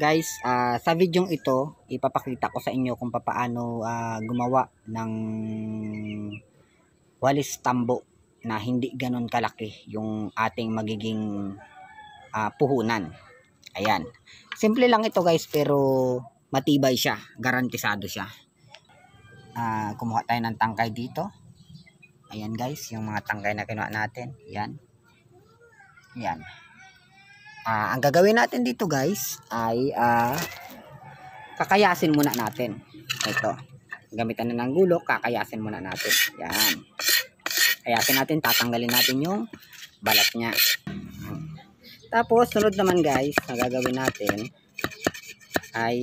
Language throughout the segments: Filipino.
Guys, sa video ito, ipapakita ko sa inyo kung paano gumawa ng walis tambo na hindi ganon kalaki yung ating magiging puhunan. Ayan. Simple lang ito guys, pero matibay siya. Garantisado siya. Kumuha tayo ng tangkay dito. Ayan guys, yung mga tangkay na kinuha natin. Ayan. Ayan. Ang gagawin natin dito guys ay kakayasin muna natin. Ito. Gamitan na ng gulok, kakayasin muna natin. Yan. Kayasin natin, tatanggalin natin yung balat niya. Tapos, sunod naman guys, ang gagawin natin ay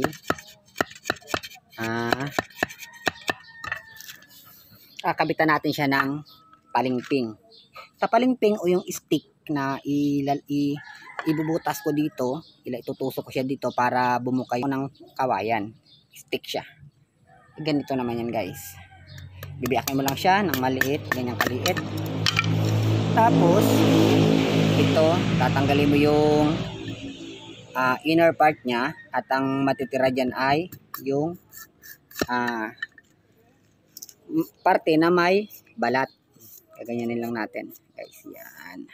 kakabitan natin siya ng palingping. Sa palingping o yung stick na ibubutas ko dito, itutusok ko siya dito para bumukay ng kawayan. Stick siya. Ganito naman yan guys. Bibiyakin mo lang siya ng maliit, ganyang kaliit. Tapos, ito, tatanggalin mo yung inner part niya at ang matitira dyan ay yung parte na may balat. Gaganyanin lang natin guys. Yan.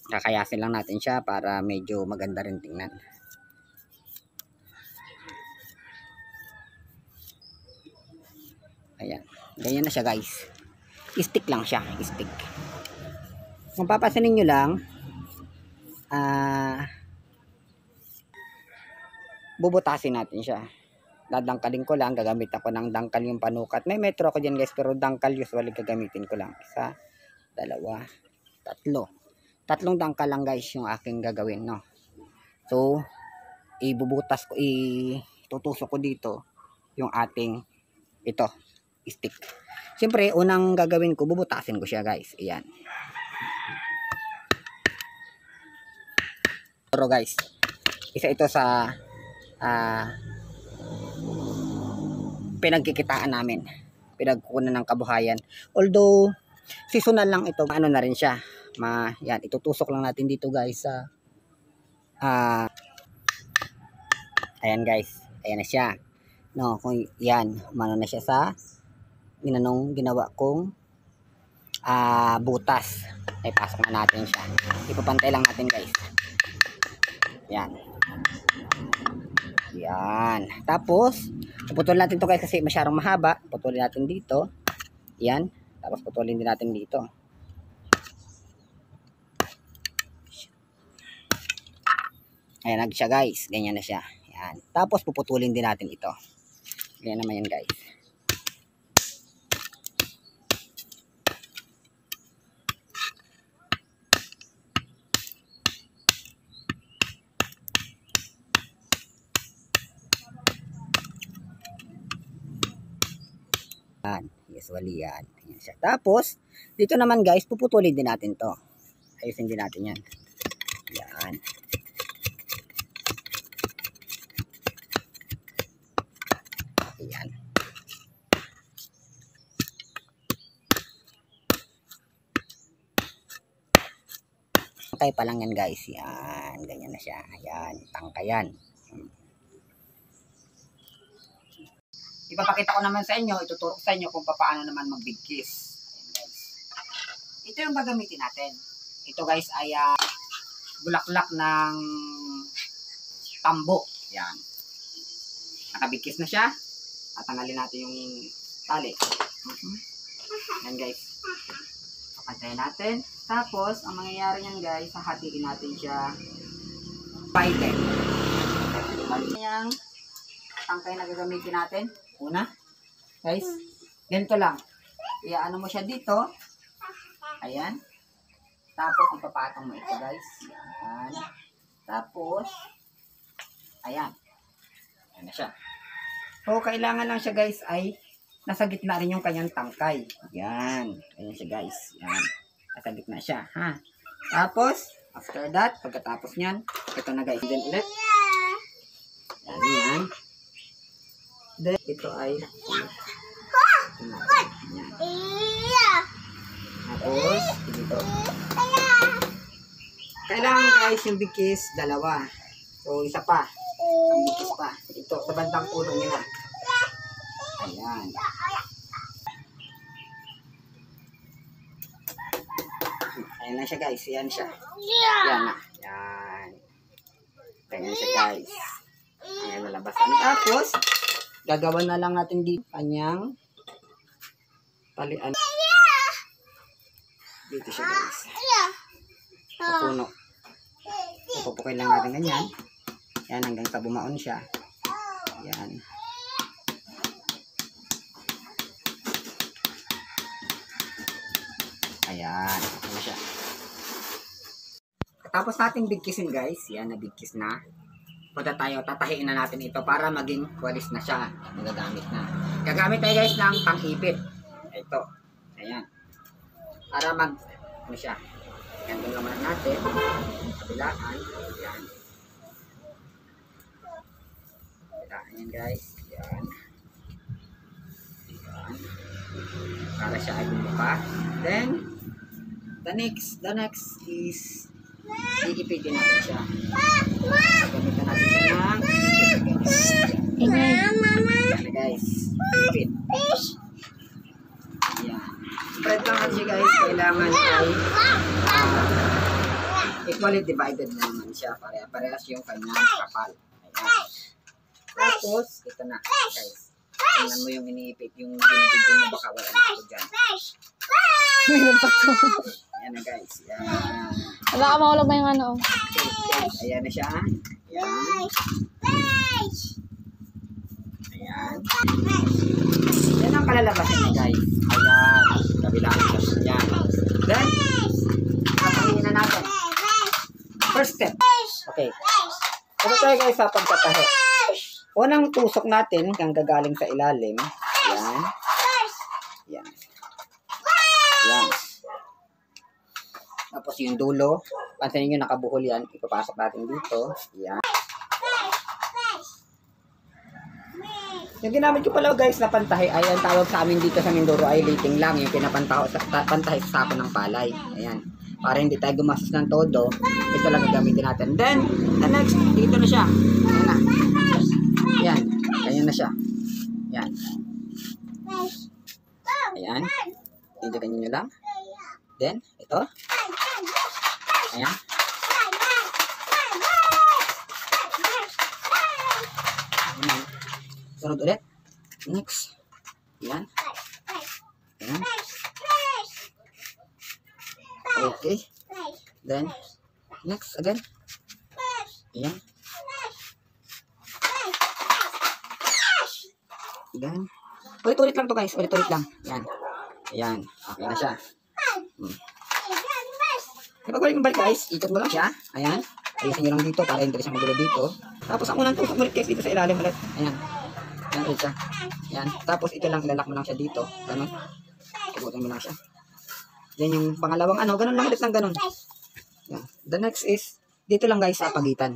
Kakayasin lang natin siya para medyo maganda rin tingnan. Ayan. Ganyan na siya guys. Stick lang siya. Stick. Kung papasinin nyo lang, bubutasin natin siya. Dadangkalin ko lang. Gagamit ako ng dangkal yung panukat. May metro ako dyan guys, pero dangkal usually gagamitin ko lang. Isa, dalawa, tatlo. Tatlong dangkal lang guys yung aking gagawin, no. So, itutusok ko dito yung ating ito, stick. Siyempre, unang gagawin ko, bubutasin ko siya guys. Ayan. Pero guys, isa ito sa pinagkikitaan namin. Pinagkukunan ng kabuhayan. Although, seasonal lang ito. Ano na rin siya. Yan, itutusok lang natin dito guys sa ayan guys, ayan na siya, no, kung yan, umano na siya sa ginawa kong butas. Ay pasok na natin siya, ipapantay lang natin guys. Yan, yan, tapos puputulin natin to guys kasi masyadong mahaba. Putulin natin dito, yan, tapos putulin din natin dito. Ayan na siya guys. Ganyan na siya. Ayan. Tapos puputulin din natin ito. Ganyan naman yan guys. Ayan. Usually yan. Ayan siya. Tapos dito naman guys, puputulin din natin to. Ayusin din natin yan. Ayan. Ayan. Tangkay pa lang yan guys. Yan. Ganyan na siya. Ayan. Tangkayan. Ipapakita ko naman sa inyo. Ituturo sa inyo kung paano naman magbigkis. Ayan guys. Ito yung gagamitin natin. Ito guys ay bulaklak ng tambo. Yan. Nakabigkis na siya. Tatanggalin natin yung tali. Yan guys. Papantayin natin. Tapos, ang mangyayari yan guys, hahatiin natin siya 5-10. Yung tangkay na gagamitin natin. Una, guys, ganito lang. Iaano mo siya dito. Ayan. Tapos, ipapatong mo ito guys. Ayan. Tapos, ayan. Ayan na siya. So, kailangan lang siya guys ay nasa gitna rin yung kanyang tangkay. Yan. Ayan siya guys. Yan. Nasa gitna siya. Ha? Tapos, after that, pagkatapos nyan, ito na guys. Then ulit. Yan. Yan. Then, ito ay yan. Tapos, dito. Kailangan guys yung bigkis, dalawa. So, isa pa. Ang bigkis pa. Ito, sa bandang puno nila. Ayan. Ayan na siya guys. Ayan siya. Ayan na. Ayan. Ayan siya guys. Ayan nalabasan. Tapos, gagawa na lang natin dito kanyang talian. Dito siya guys. Sa puno. Pupukin lang natin ganyan. Yan hanggang sa bumaon siya. Yan. Ayan. Ano siya. Tapos natin bigkisin guys. Yan, nabigkis na. Punta tayo, tatahiin na natin ito para maging walis na siya. Magagamit na. Gagamit tayo guys ng pang-ipit. Ito. Ayan. Para ano siya. Yan, doon naman natin. Kabilaan. Yan. Kabilaan yan guys. Yan. Yan. Para siya ay bumuka. Then, the next is iipitin natin siya. Gamitan natin siya ng yan na guys. Ipit. Yan. Spread lang natin siya guys. Kailangan ay equally divided na naman siya. Parehas yung kanyang kapal. Ayan. Tapos, ito na guys. Tingnan mo yung iniipit. Yung binibigyan mo baka wala na ito dyan. Meron pa to. Ayan na guys. Yan. Wala ka mahulog na yung ano. Ayan na siya. Ayan. Ayan. Yan ang kalalabasan niya guys. Ayan. Kabilaan siya. Ayan. Then, kapahiin na natin. First step. Okay. Ito tayo guys sa pagtatahi. Unang tusok natin hanggang gagaling sa ilalim. Ayan. Ayan. Ayan. Tapos yung dulo, pansinin nyo nakabuhol yan, ipapasok natin dito. Yan. Yung ginamit ko pala guys na pantahi, ay ang tawag sa amin dito sa Mindoro ay liting lang, yung pinapantahi sa sako ng palay. Ayan. Para hindi tayo gumastos ng todo, ito lang gagamitin natin. Then, the next, dito na siya. Ayan na. Ayan. Ganyan na siya. Ayan. Ayan. Dito ganyan nyo lang. Then, ito. Ayan. Ayan. Sunod ulit. Next. Ayan. Ayan. Okay. Then, next again. Ayan. Ayan. Ulit-ulit lang to guys. Ulit-ulit lang. Ayan. Ayan. Okay na siya. Kapag balik guys, ikot mo lang siya. Ayan. Ayusin nyo lang dito para hindi siya magulo dito. Tapos ang unang tusok ulit guys dito sa ilalim ulit. Ayan. Ayan ulit siya. Ayan. Tapos ito lang, ilalak mo lang siya dito. Ganun. Ikutin mo lang siya. Yan yung pangalawang ano. Ganun lang ulit ng ganun. Ayan. The next is, dito lang guys sa pagitan.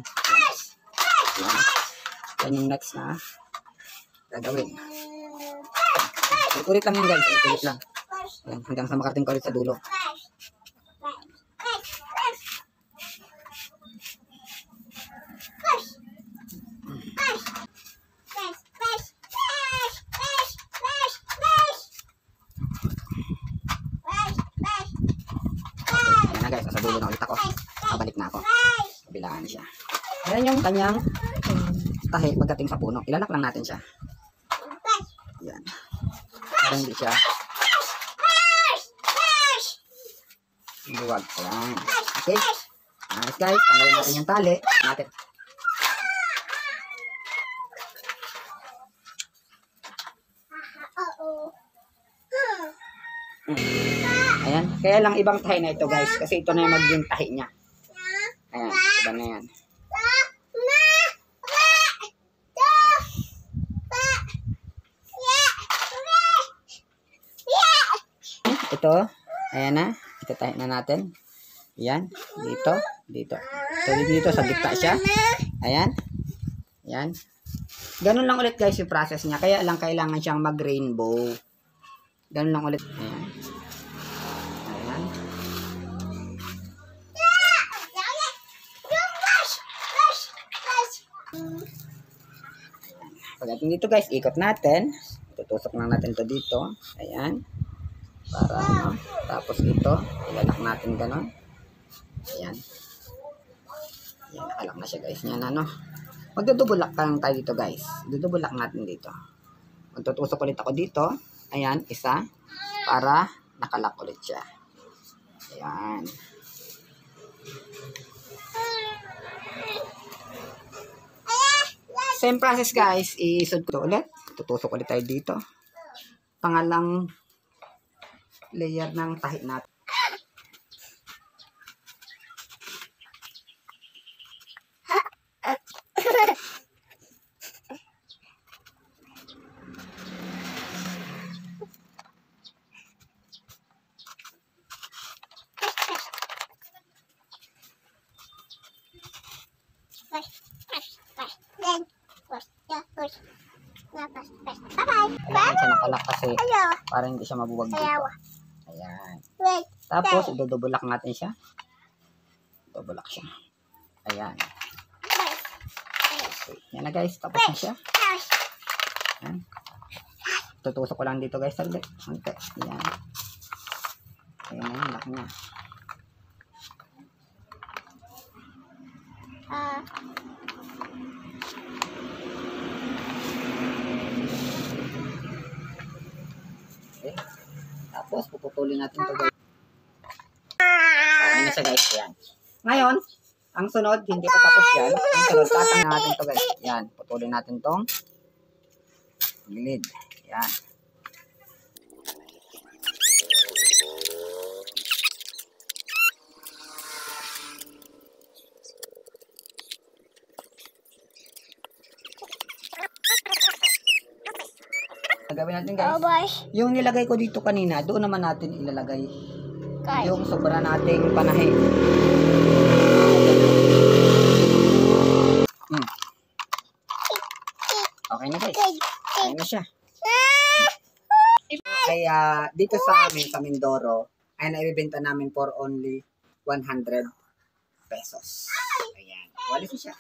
Ayan. Yan yung next na gagawin. Ulit lang yan guys. Ulit lang. Ayan. Hanggang sa makarating ka ulit sa dulo. Guys, sa dulo na ulit ako. Pabalik na ako. Kabilaan siya. Ayan yung kanyang tahi pagdating sa puno. Ilalak lang natin siya. Ayan. Para hindi siya buwag. Ayan. Okay. Nice guys. Tanggalin natin yung tali. Natin. Ayan. Kaya lang ibang tahi na ito guys. Kasi ito na yung magiging tahi niya. Ayan. Iba na yan. Ito. Ayan na. Ito tahi na natin. Ayan. Dito. Dito. So dito sa gitna siya. Ayan. Ayan. Ganun lang ulit guys yung process niya. Kaya lang kailangan siyang mag-rainbow. Ganun lang ulit. Ayan. Ayan. Pagdating dito guys, ikot natin. Tutusok lang natin to dito. Ayan. Para ano. Tapos ito, ilalak natin ganon. Ayan. Ayan, nakalak na siya guys. Yan ano. Magdudubulak lang tayo dito guys. Dudubulak natin dito. Magtutusok ulit ako dito. Ayan, isa. Para nakalak ulit siya. Ayan. Same process guys. Isod ko ulit. Tutusok ulit tayo dito. Pangalang layer ng tahi natin. Kailangan siya nakalak kasi para hindi siya mabuwag dito. Ayan. Tapos, idudubulak natin siya. Dubulak siya. Ayan. Okay. Yan na guys. Tapos na siya. Ayan. Tutusok ko lang dito guys. Saglit. Okay. Ayan. Ayan na yung laki niya. Okay. Tapos, puputulin natin ito guys. Okay na siya guys. Ayan. Ngayon, ang sunod, hindi pa tapos yan. Ang sunod, tatang natin ito guys. Ayan. Putulin natin tong gilid. Ayan. Gagawin natin guys. Yung nilagay ko dito kanina, doon naman natin ilalagay yung sobra nating panahe. Okay na guys. Okay na siya. Kaya dito sa amin, sa Mindoro, ay naibibenta namin for only 100 pesos. Ayan. Quality siya.